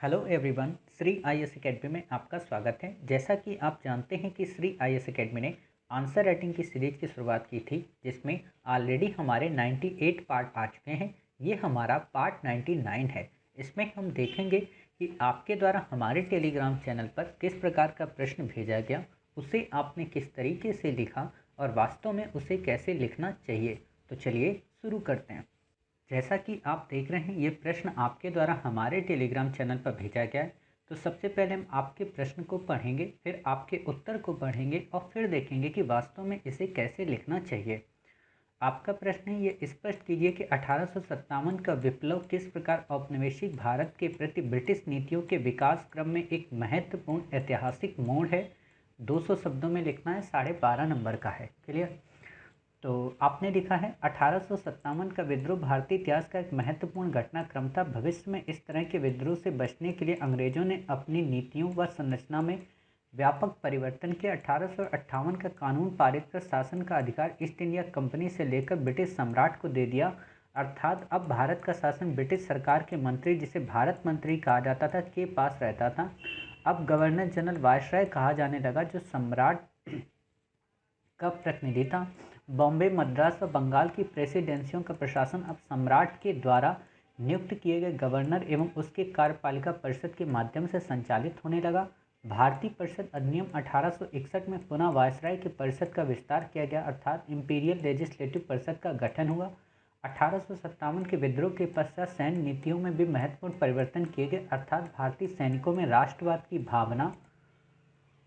Hello everyone, Shri IAS academy में आपका स्वागत है। जैसा कि आप जानते हैं कि श्री आईएएस एकेडमी ने आंसर राइटिंग की सीरीज की शुरुआत की थी, जिसमें ऑलरेडी हमारे 98 पार्ट आ चुके हैं। ये हमारा पार्ट 99 है। इसमें हम देखेंगे कि आपके द्वारा हमारे टेलीग्राम चैनल पर किस प्रकार का प्रश्न भेजा गया, उसे आपने किस तरीके से लिखा और वास्तव में उसे कैसे लिखना चाहिए। तो चलिए शुरू करते हैं। जैसा कि आप देख रहे हैं, ये प्रश्न आपके द्वारा हमारे टेलीग्राम चैनल पर भेजा गया है। तो सबसे पहले हम आपके प्रश्न को पढ़ेंगे, फिर आपके उत्तर को पढ़ेंगे और फिर देखेंगे कि वास्तव में इसे कैसे लिखना चाहिए। आपका प्रश्न है, ये स्पष्ट कीजिए कि 1857 का विप्लव किस प्रकार औपनिवेशिक भारत के प्रति ब्रिटिश नीतियों के विकास क्रम में एक महत्वपूर्ण ऐतिहासिक मोड़ है। 200 शब्दों में लिखना है, 12.5 नंबर का है। क्लियर। तो आपने लिखा है 1857 का विद्रोह भारतीय इतिहास का एक महत्वपूर्ण घटनाक्रम था। भविष्य में इस तरह के विद्रोह से बचने के लिए अंग्रेजों ने अपनी नीतियों व संरचना में व्यापक परिवर्तन किया। 1858 का कानून पारित कर शासन का अधिकार ईस्ट इंडिया कंपनी से लेकर ब्रिटिश सम्राट को दे दिया। अर्थात अब भारत का शासन ब्रिटिश सरकार के मंत्री, जिसे भारत मंत्री कहा जाता था, के पास रहता था। अब गवर्नर जनरल वायसराय कहा जाने लगा, जो सम्राट का प्रतिनिधि था। बॉम्बे, मद्रास व बंगाल की प्रेसिडेंसियों का प्रशासन अब सम्राट के द्वारा नियुक्त किए गए गवर्नर एवं उसके कार्यपालिका परिषद के माध्यम से संचालित होने लगा। भारतीय परिषद अधिनियम 1861 में पुनः वायसराय की परिषद का विस्तार किया गया, अर्थात इंपीरियल लेजिस्लेटिव परिषद का गठन हुआ। 1857 के विद्रोह के पश्चात सैन्य नीतियों में भी महत्वपूर्ण परिवर्तन किए गए, अर्थात भारतीय सैनिकों में राष्ट्रवाद की भावना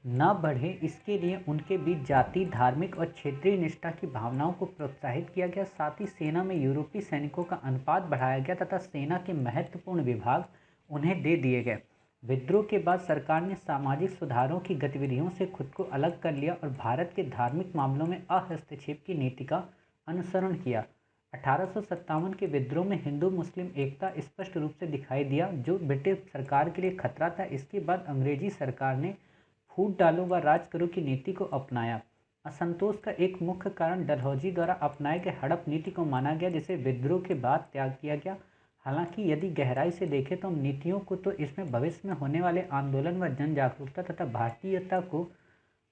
न बढ़े, इसके लिए उनके बीच जाति, धार्मिक और क्षेत्रीय निष्ठा की भावनाओं को प्रोत्साहित किया गया। साथ ही सेना में यूरोपीय सैनिकों का अनुपात बढ़ाया गया तथा सेना के महत्वपूर्ण विभाग उन्हें दे दिए गए। विद्रोह के बाद सरकार ने सामाजिक सुधारों की गतिविधियों से खुद को अलग कर लिया और भारत के धार्मिक मामलों में अहस्तक्षेप की नीति का अनुसरण किया। 1857 के विद्रोह में हिंदू मुस्लिम एकता स्पष्ट रूप से दिखाई दिया, जो ब्रिटिश सरकार के लिए खतरा था। इसके बाद अंग्रेजी सरकार ने फूट डालो व राज करो की नीति को अपनाया। असंतोष का एक मुख्य कारण डलहौजी द्वारा अपनाए गए हड़प नीति को माना गया, जिसे विद्रोह के बाद त्याग किया गया। हालांकि यदि गहराई से देखें तो नीतियों को तो इसमें भविष्य में होने वाले आंदोलन व जन जागरूकता तथा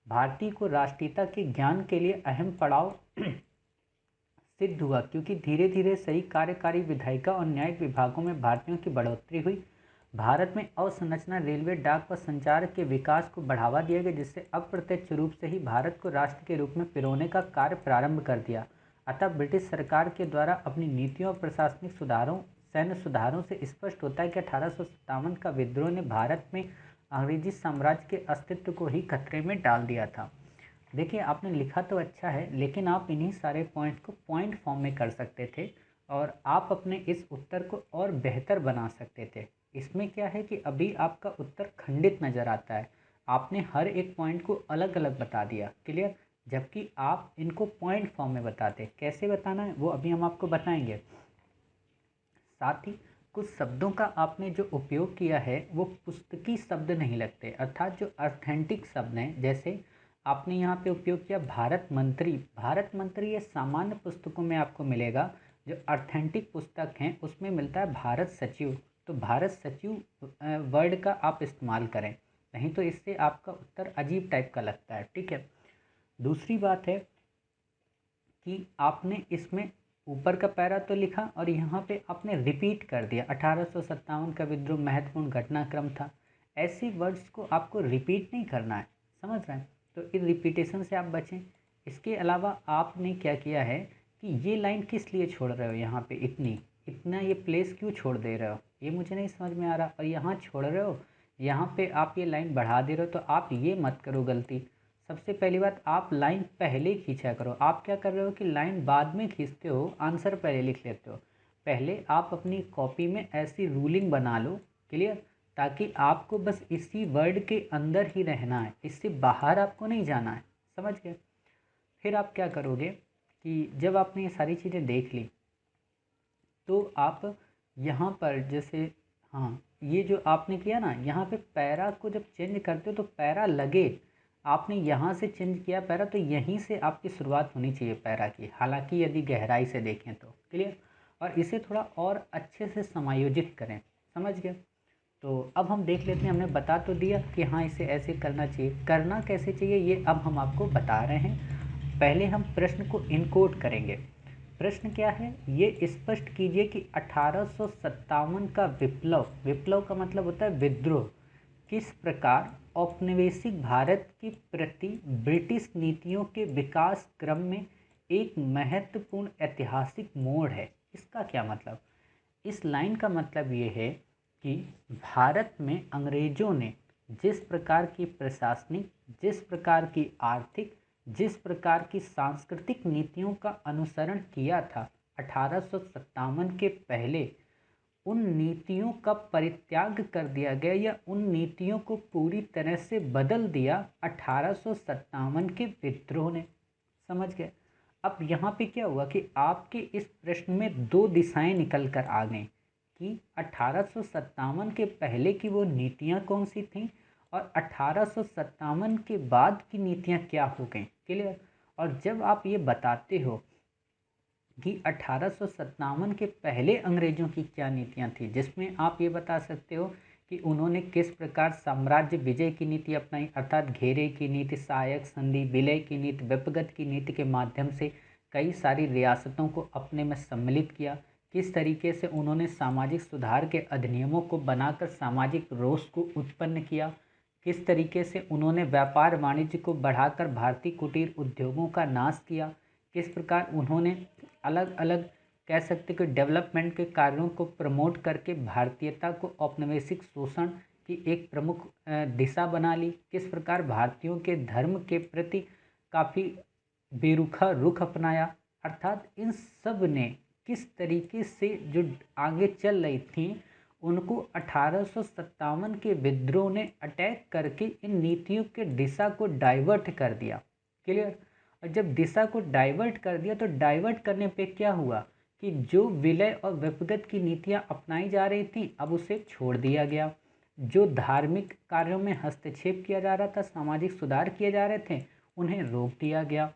भारतीय को राष्ट्रीयता के ज्ञान के लिए अहम पड़ाव सिद्ध हुआ, क्योंकि धीरे धीरे सही कार्यकारी विधायिका और न्यायिक विभागों में भारतीयों की बढ़ोतरी हुई। भारत में अवसंरचना, रेलवे, डाक व संचार के विकास को बढ़ावा दिया गया, जिससे अप्रत्यक्ष रूप से ही भारत को राष्ट्र के रूप में पिरोने का कार्य प्रारंभ कर दिया। अतः ब्रिटिश सरकार के द्वारा अपनी नीतियों और प्रशासनिक सुधारों, सैन्य सुधारों से स्पष्ट होता है कि 1857 का विद्रोह ने भारत में अंग्रेजी साम्राज्य के अस्तित्व को ही खतरे में डाल दिया था। देखिए, आपने लिखा तो अच्छा है, लेकिन आप इन्हीं सारे पॉइंट को पॉइंट फॉर्म में कर सकते थे और आप अपने इस उत्तर को और बेहतर बना सकते थे। इसमें क्या है कि अभी आपका उत्तर खंडित नज़र आता है। आपने हर एक पॉइंट को अलग अलग बता दिया। क्लियर। जबकि आप इनको पॉइंट फॉर्म में बताते। कैसे बताना है वो अभी हम आपको बताएंगे। साथ ही कुछ शब्दों का आपने जो उपयोग किया है वो पुस्तकी शब्द नहीं लगते, अर्थात जो ऑथेंटिक शब्द हैं। जैसे आपने यहाँ पे उपयोग किया भारत मंत्री। भारत मंत्री ये सामान्य पुस्तकों में आपको मिलेगा। जो ऑथेंटिक पुस्तक हैं उसमें मिलता है भारत सचिव। तो भारत सचिव वर्ड का आप इस्तेमाल करें, नहीं तो इससे आपका उत्तर अजीब टाइप का लगता है। ठीक है। दूसरी बात है कि आपने इसमें ऊपर का पैरा तो लिखा और यहाँ पे आपने रिपीट कर दिया। 1857 का विद्रोह महत्वपूर्ण घटनाक्रम था। ऐसे वर्ड्स को आपको रिपीट नहीं करना है, समझ रहे हैं। तो इस रिपीटेशन से आप बचें। इसके अलावा आपने क्या किया है कि ये लाइन किस लिए छोड़ रहे हो, यहाँ पे इतना ये प्लेस क्यों छोड़ दे रहे हो, ये मुझे नहीं समझ में आ रहा। और यहाँ छोड़ रहे हो, यहाँ पे आप ये लाइन बढ़ा दे रहे हो। तो आप ये मत करो गलती। सबसे पहली बात, आप लाइन पहले खींचा करो। आप क्या कर रहे हो कि लाइन बाद में खींचते हो, आंसर पहले लिख लेते हो। पहले आप अपनी कॉपी में ऐसी रूलिंग बना लो। क्लियर। ताकि आपको बस इसी वर्ड के अंदर ही रहना है, इससे बाहर आपको नहीं जाना है। समझ गए। फिर आप क्या करोगे कि जब आपने ये सारी चीज़ें देख ली तो आप यहाँ पर जैसे, हाँ, ये जो आपने किया ना, यहाँ पे पैरा को जब चेंज करते हो तो पैरा लगे, आपने यहाँ से चेंज किया पैरा, तो यहीं से आपकी शुरुआत होनी चाहिए पैरा की। हालांकि यदि गहराई से देखें तो। क्लियर। और इसे थोड़ा और अच्छे से समायोजित करें। समझ गए। तो अब हम देख लेते हैं, हमने बता तो दिया कि हाँ इसे ऐसे करना चाहिए, करना कैसे चाहिए ये अब हम आपको बता रहे हैं। पहले हम प्रश्न को इनकोड करेंगे। प्रश्न क्या है, ये स्पष्ट कीजिए कि 1857 का विप्लव, विप्लव का मतलब होता है विद्रोह, किस प्रकार औपनिवेशिक भारत के प्रति ब्रिटिश नीतियों के विकास क्रम में एक महत्वपूर्ण ऐतिहासिक मोड़ है। इसका क्या मतलब, इस लाइन का मतलब ये है कि भारत में अंग्रेजों ने जिस प्रकार की प्रशासनिक, जिस प्रकार की आर्थिक, जिस प्रकार की सांस्कृतिक नीतियों का अनुसरण किया था 1857 के पहले, उन नीतियों का परित्याग कर दिया गया या उन नीतियों को पूरी तरह से बदल दिया 1857 के विद्रोह ने। समझ गए। अब यहाँ पे क्या हुआ कि आपके इस प्रश्न में दो दिशाएं निकल कर आ गई कि 1857 के पहले की वो नीतियाँ कौन सी थीं और 1857 के बाद की नीतियाँ क्या हो गई। क्लियर। और जब आप ये बताते हो कि 1857 के पहले अंग्रेजों की क्या नीतियां थी, जिसमें आप ये बता सकते हो कि उन्होंने किस प्रकार साम्राज्य विजय की नीति अपनाई, अर्थात घेरे की नीति, सहायक संधि, विलय की नीति, व्यपगत की नीति के माध्यम से कई सारी रियासतों को अपने में सम्मिलित किया, किस तरीके से उन्होंने सामाजिक सुधार के अधिनियमों को बनाकर सामाजिक रोष को उत्पन्न किया, किस तरीके से उन्होंने व्यापार वाणिज्य को बढ़ाकर भारतीय कुटीर उद्योगों का नाश किया, किस प्रकार उन्होंने अलग अलग कह सकते कि डेवलपमेंट के कार्यों को प्रमोट करके भारतीयता को औपनिवेशिक शोषण की एक प्रमुख दिशा बना ली, किस प्रकार भारतीयों के धर्म के प्रति काफ़ी बेरुखा रुख अपनाया। अर्थात इन सब ने किस तरीके से जो आगे चल रही थी उनको 1857 के विद्रोह ने अटैक करके इन नीतियों के दिशा को डाइवर्ट कर दिया। क्लियर। और जब दिशा को डाइवर्ट कर दिया तो डाइवर्ट करने पे क्या हुआ कि जो विलय और व्यपगत की नीतियां अपनाई जा रही थी अब उसे छोड़ दिया गया, जो धार्मिक कार्यों में हस्तक्षेप किया जा रहा था, सामाजिक सुधार किए जा रहे थे, उन्हें रोक दिया गया।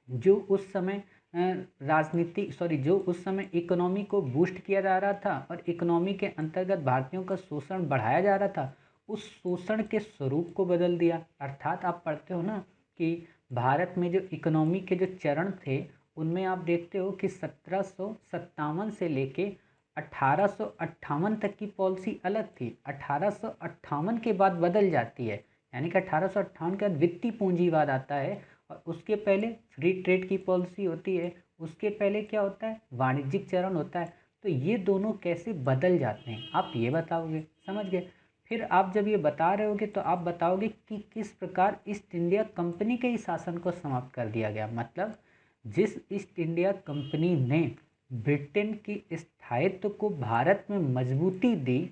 जो उस समय जो उस समय इकोनॉमी को बूस्ट किया जा रहा था और इकोनॉमी के अंतर्गत भारतीयों का शोषण बढ़ाया जा रहा था, उस शोषण के स्वरूप को बदल दिया। अर्थात आप पढ़ते हो ना कि भारत में जो इकोनॉमी के जो चरण थे उनमें आप देखते हो कि 1757 से लेके 1858 तक की पॉलिसी अलग थी, 1858 के बाद बदल जाती है, यानी कि 1858 के बाद वित्तीय पूंजीवाद आता है और उसके पहले फ्री ट्रेड की पॉलिसी होती है, उसके पहले क्या होता है, वाणिज्यिक चरण होता है। तो ये दोनों कैसे बदल जाते हैं आप ये बताओगे। समझ गए। फिर आप जब ये बता रहे होगे तो आप बताओगे कि किस प्रकार ईस्ट इंडिया कंपनी के ही शासन को समाप्त कर दिया गया। मतलब जिस ईस्ट इंडिया कंपनी ने ब्रिटेन की स्थायित्व को भारत में मजबूती दी,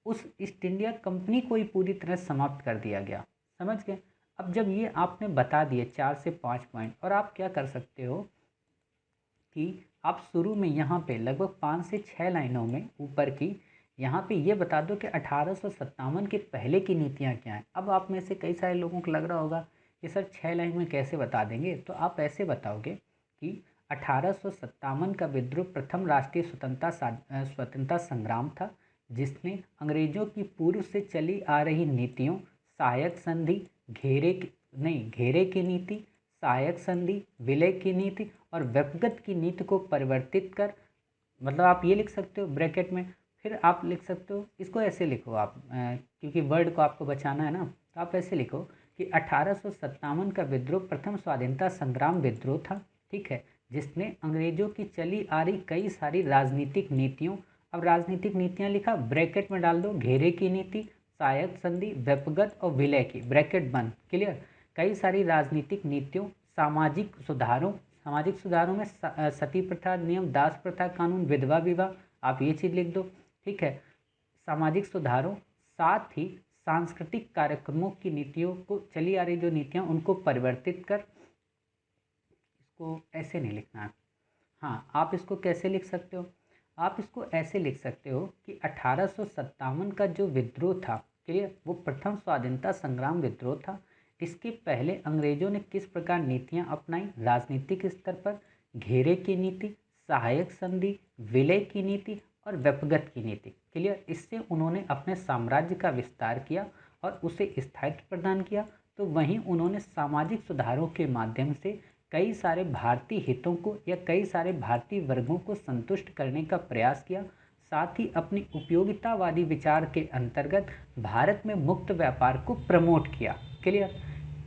उस ईस्ट इंडिया कंपनी को ही पूरी तरह समाप्त कर दिया गया। समझ गए। अब जब ये आपने बता दिए 4 से 5 पॉइंट, और आप क्या कर सकते हो कि आप शुरू में यहाँ पे लगभग 5 से 6 लाइनों में ऊपर की यहाँ पे ये बता दो कि 1857 के पहले की नीतियाँ क्या हैं। अब आप में से कई सारे लोगों को लग रहा होगा कि सर 6 लाइन में कैसे बता देंगे, तो आप ऐसे बताओगे कि 1857 का विद्रोह प्रथम राष्ट्रीय स्वतंत्रता संग्राम था, जिसने अंग्रेजों की पूर्व से चली आ रही नीतियों, सहायक संधि, घेरे की नीति, सहायक संधि, विलय की नीति और व्यपगत की नीति को परिवर्तित कर, मतलब आप ये लिख सकते हो ब्रैकेट में, फिर आप लिख सकते हो, इसको ऐसे लिखो आप क्योंकि वर्ड को आपको बचाना है ना, तो आप ऐसे लिखो कि 1857 का विद्रोह प्रथम स्वाधीनता संग्राम विद्रोह था, ठीक है, जिसने अंग्रेजों की चली आ रही कई सारी राजनीतिक नीतियों, अब राजनीतिक नीतियाँ लिखा, ब्रैकेट में डाल दो घेरे की नीति, सहायक संधि, व्यपगत और विलय की, ब्रैकेट बंद। क्लियर। कई सारी राजनीतिक नीतियों, सामाजिक सुधारों में सती प्रथा नियम, दास प्रथा कानून, विधवा विवाह, आप ये चीज़ लिख दो, ठीक है। सामाजिक सुधारों, साथ ही सांस्कृतिक कार्यक्रमों की नीतियों को, चली आ रही जो नीतियाँ उनको परिवर्तित कर, इसको ऐसे नहीं लिखना है। हाँ, आप इसको कैसे लिख सकते हो, आप इसको ऐसे लिख सकते हो कि 1857 का जो विद्रोह था, क्लियर, वो प्रथम स्वाधीनता संग्राम विद्रोह था। इसके पहले अंग्रेजों ने किस प्रकार नीतियाँ अपनाई, राजनीतिक स्तर पर घेरे की नीति, सहायक संधि, विलय की नीति और व्यपगत की नीति। क्लियर। इससे उन्होंने अपने साम्राज्य का विस्तार किया और उसे स्थायित्व प्रदान किया। तो वहीं उन्होंने सामाजिक सुधारों के माध्यम से कई सारे भारतीय हितों को या कई सारे भारतीय वर्गों को संतुष्ट करने का प्रयास किया। साथ ही अपनी उपयोगितावादी विचार के अंतर्गत भारत में मुक्त व्यापार को प्रमोट किया। क्लियर।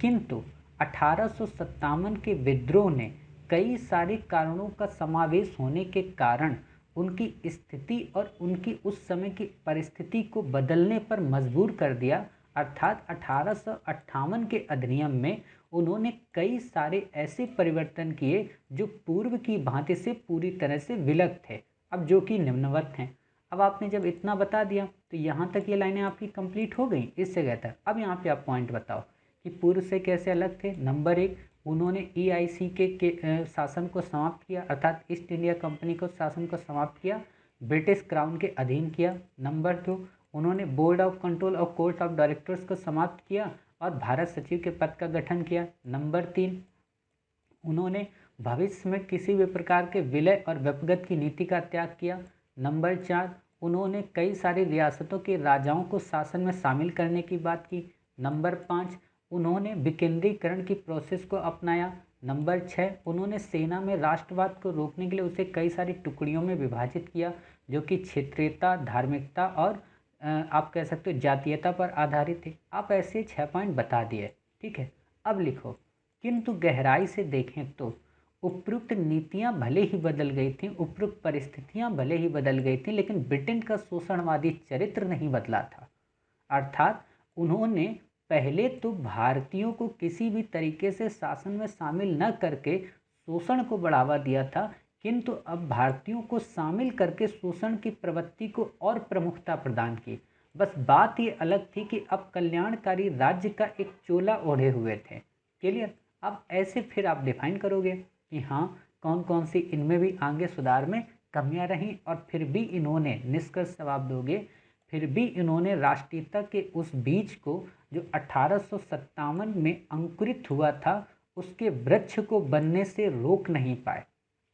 किंतु 1857 के विद्रोह ने कई सारे कारणों का समावेश होने के कारण उनकी स्थिति और उनकी उस समय की परिस्थिति को बदलने पर मजबूर कर दिया। अर्थात 1858 के अधिनियम में उन्होंने कई सारे ऐसे परिवर्तन किए जो पूर्व की भांति से पूरी तरह से विलग थे, अब जो कि निम्नवत हैं। अब आपने जब इतना बता दिया तो यहाँ तक ये लाइनें आपकी कंप्लीट हो गई। इससे कहता है अब यहाँ पे आप पॉइंट बताओ कि पूर्व से कैसे अलग थे। नंबर 1, उन्होंने EIC के शासन को समाप्त किया, अर्थात ईस्ट इंडिया कंपनी को शासन को समाप्त किया, ब्रिटिश क्राउन के अधीन किया। नंबर 2, उन्होंने बोर्ड ऑफ कंट्रोल और कोर्ट ऑफ डायरेक्टर्स को समाप्त किया और भारत सचिव के पद का गठन किया। नंबर 3, उन्होंने भविष्य में किसी भी प्रकार के विलय और व्यक्तिगत की नीति का त्याग किया। नंबर 4, उन्होंने कई सारी रियासतों के राजाओं को शासन में शामिल करने की बात की। नंबर 5, उन्होंने विकेंद्रीकरण की प्रोसेस को अपनाया। नंबर 6, उन्होंने सेना में राष्ट्रवाद को रोकने के लिए उसे कई सारी टुकड़ियों में विभाजित किया जो कि क्षेत्रीयता, धार्मिकता और आप कह सकते हो जातीयता पर आधारित थे। आप ऐसे 6 पॉइंट बता दिए, ठीक है। अब लिखो, किंतु गहराई से देखें तो उपयुक्त नीतियां भले ही बदल गई थीं, उपयुक्त परिस्थितियां भले ही बदल गई थीं, लेकिन ब्रिटेन का शोषणवादी चरित्र नहीं बदला था। अर्थात उन्होंने पहले तो भारतीयों को किसी भी तरीके से शासन में शामिल न करके शोषण को बढ़ावा दिया था, किंतु अब भारतीयों को शामिल करके शोषण की प्रवृत्ति को और प्रमुखता प्रदान की। बस बात ये अलग थी कि अब कल्याणकारी राज्य का एक चोला ओढ़े हुए थे। क्लियर। अब ऐसे फिर आप डिफाइन करोगे कि हाँ कौन कौन सी इनमें भी आगे सुधार में कमियां रहीं, और फिर भी इन्होंने निष्कर्ष जवाब दोगे, फिर भी इन्होंने राष्ट्रीयता के उस बीज को जो 1857 में अंकुरित हुआ था उसके वृक्ष को बनने से रोक नहीं पाए।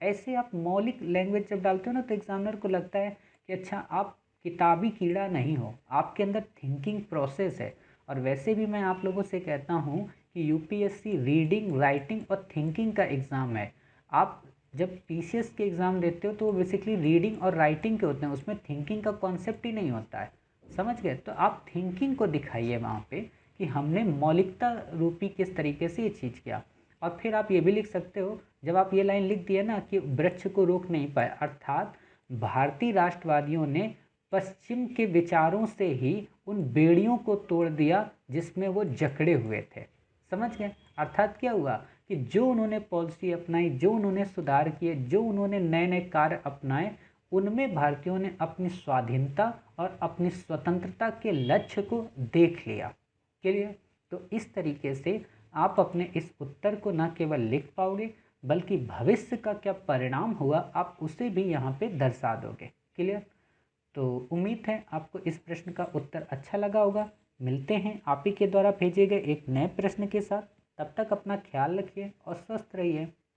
ऐसे आप मौलिक लैंग्वेज जब डालते हो ना तो एग्जामिनर को लगता है कि अच्छा आप किताबी कीड़ा नहीं हो, आपके अंदर थिंकिंग प्रोसेस है। और वैसे भी मैं आप लोगों से कहता हूँ कि यूपीएससी रीडिंग, राइटिंग और थिंकिंग का एग्ज़ाम है। आप जब पीसीएस के एग्ज़ाम देते हो तो वो बेसिकली रीडिंग और राइटिंग के होते हैं, उसमें थिंकिंग का कॉन्सेप्ट ही नहीं होता है। समझ गए। तो आप थिंकिंग को दिखाइए वहाँ पे कि हमने मौलिकता रूपी किस तरीके से ये चीज़ किया। और फिर आप ये भी लिख सकते हो, जब आप ये लाइन लिख दिए ना कि वृक्ष को रोक नहीं पाए, अर्थात भारतीय राष्ट्रवादियों ने पश्चिम के विचारों से ही उन बेड़ियों को तोड़ दिया जिसमें वो जकड़े हुए थे। समझ गए। अर्थात क्या हुआ कि जो उन्होंने पॉलिसी अपनाई, जो उन्होंने सुधार किए, जो उन्होंने नए नए कार्य अपनाए, उनमें भारतीयों ने अपनी स्वाधीनता और अपनी स्वतंत्रता के लक्ष्य को देख लिया। क्लियर। तो इस तरीके से आप अपने इस उत्तर को न केवल लिख पाओगे बल्कि भविष्य का क्या परिणाम हुआ आप उसे भी यहाँ पे दर्शा दोगे। क्लियर। तो उम्मीद है आपको इस प्रश्न का उत्तर अच्छा लगा होगा। मिलते हैं आप ही के द्वारा भेजे गए एक नए प्रश्न के साथ। तब तक अपना ख्याल रखिए और स्वस्थ रहिए।